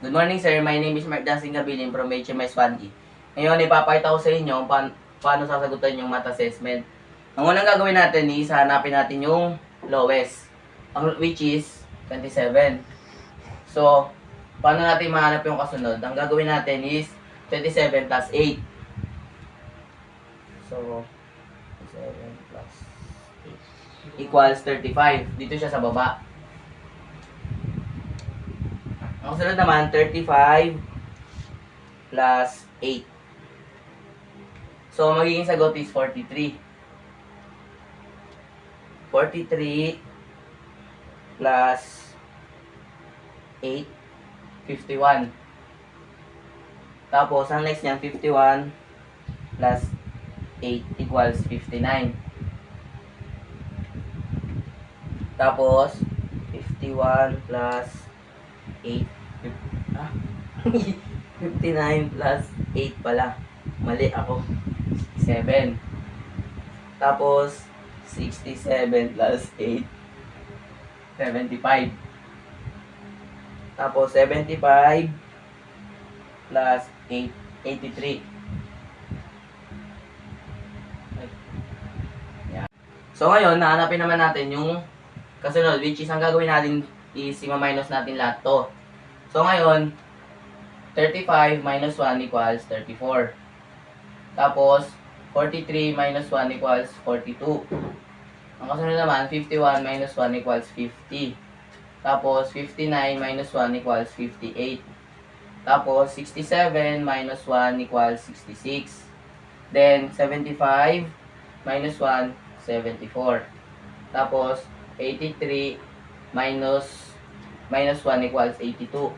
Good morning sir, my name is Mark Dancing Gabilin from HMS 1E. Ngayon, ipapakita ko sa inyo paano sasagutan yung math assessment. Ang unang gagawin natin is hanapin natin yung lowest, which is 27. So, paano natin mahanap yung kasunod? Ang gagawin natin is 27 plus 8. So, 27 plus 8 equals 35. Dito siya sa baba. Ang sunod naman, 35 plus 8. So, magiging sagot is 43. 43 plus 8, 51. Tapos, ang next niyan, 51 plus 8 equals 59. Tapos, 51 plus 8. 59 plus 8 pala. Mali ako. 7. Tapos, 67 plus 8. 75. Tapos, 75 plus 8. 83. Yan. So, ngayon, nahanapin naman natin yung kasunod, which is ang gagawin natin is i-minus natin lahat to. So, ngayon, 35 minus 1 equals 34. Tapos, 43 minus 1 equals 42. Ang kasunod naman, 51 minus 1 equals 50. Tapos, 59 minus 1 equals 58. Tapos, 67 minus 1 equals 66. Then, 75 minus 1, 74. Tapos, 83 minus 1 equals 82.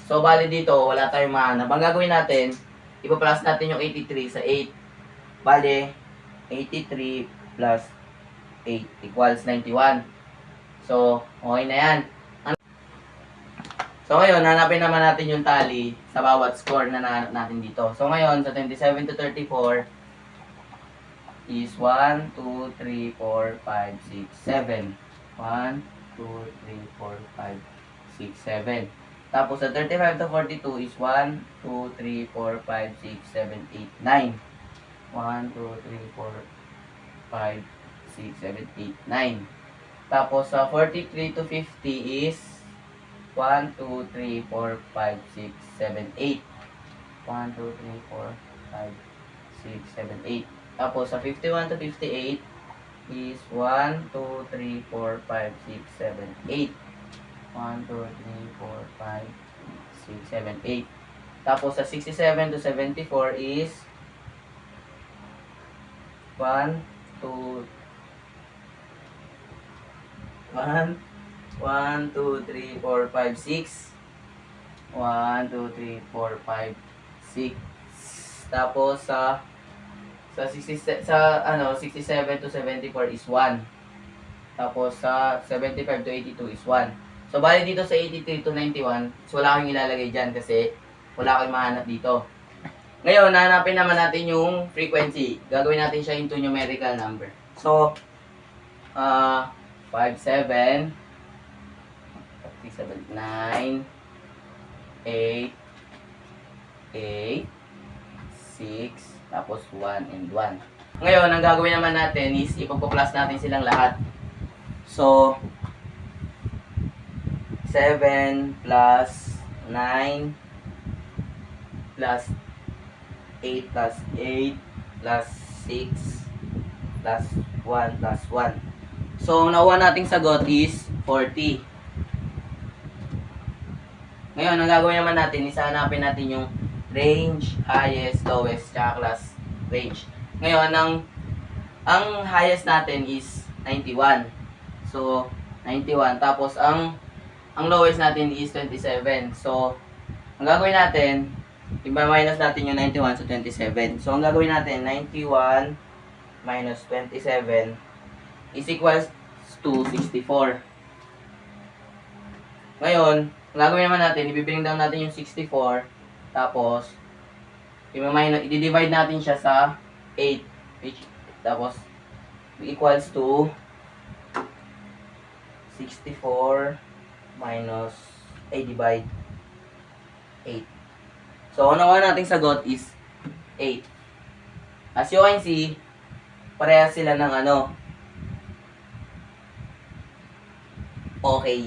So, bali dito, wala tayong mahanap. Ang gagawin natin, ipa-plus natin yung 83 sa 8. Bali, 83 plus 8 equals 91. So, okay na yan. So, ngayon, hanapin naman natin yung tally sa bawat score na nahanap natin dito. So, ngayon, sa 27 to 34, is 1, 2, 3, 4, 5, 6, 7. 1, 2, 3, 4, 5, 6, 7. Tapos sa 35 to 42 is 1, 2, 3, 4, 5, 6, 7, 8, 9. 1, 2, 3, 4, 5, 6, 7, 8, 9. Tapos sa 43 to 50 is 1, 2, 3, 4, 5, 6, 7, 8. 1, 2, 3, 4, 5, 6, 7, 8. Tapos sa 51 to 58 is 1, 2, 3, 4, 5, 6, 7, 8. 1, 2, 3, 4, 5, 6, 7, 8. Tapos sa 67 to 74 is 1, 2, 1, 1, 2, 3, 4, 5, 6. 1, 2, 3, 4, 5, 6. Tapos sa 67 to 74 is 1. Tapos sa 75 to 82 is 1. So bali dito sa 83 to 91, so wala akong ilalagay diyan kasi wala akong mahanap dito. Ngayon, hahanapin naman natin yung frequency. Gagawin natin siya into numerical number. So 5, 7, 9, 8, 8, 6, tapos 1 and 1. Ngayon, ang gagawin naman natin is ipagpa-plus natin silang lahat. So, 7 plus 9 plus 8 plus 8 plus 6 plus 1 plus 1. So, ang nakuha nating sagot is 40. Ngayon, ang gagawin naman natin is hanapin natin yung range, highest, lowest, tsaka class range. Ngayon, ang highest natin is 91. So, 91. Tapos, ang lowest natin is 27. So, ang gagawin natin, i-minus natin yung 91 sa 27. So, ang gagawin natin, 91 minus 27 is equals to 64. Ngayon, ang gagawin naman natin, i-bring down natin yung 64. Tapos, i-divide natin siya sa 8. Tapos, equals to 64 minus, divide 8. So, ang nakuha nating sagot is 8. As you can see, parehas sila ng ano, okay.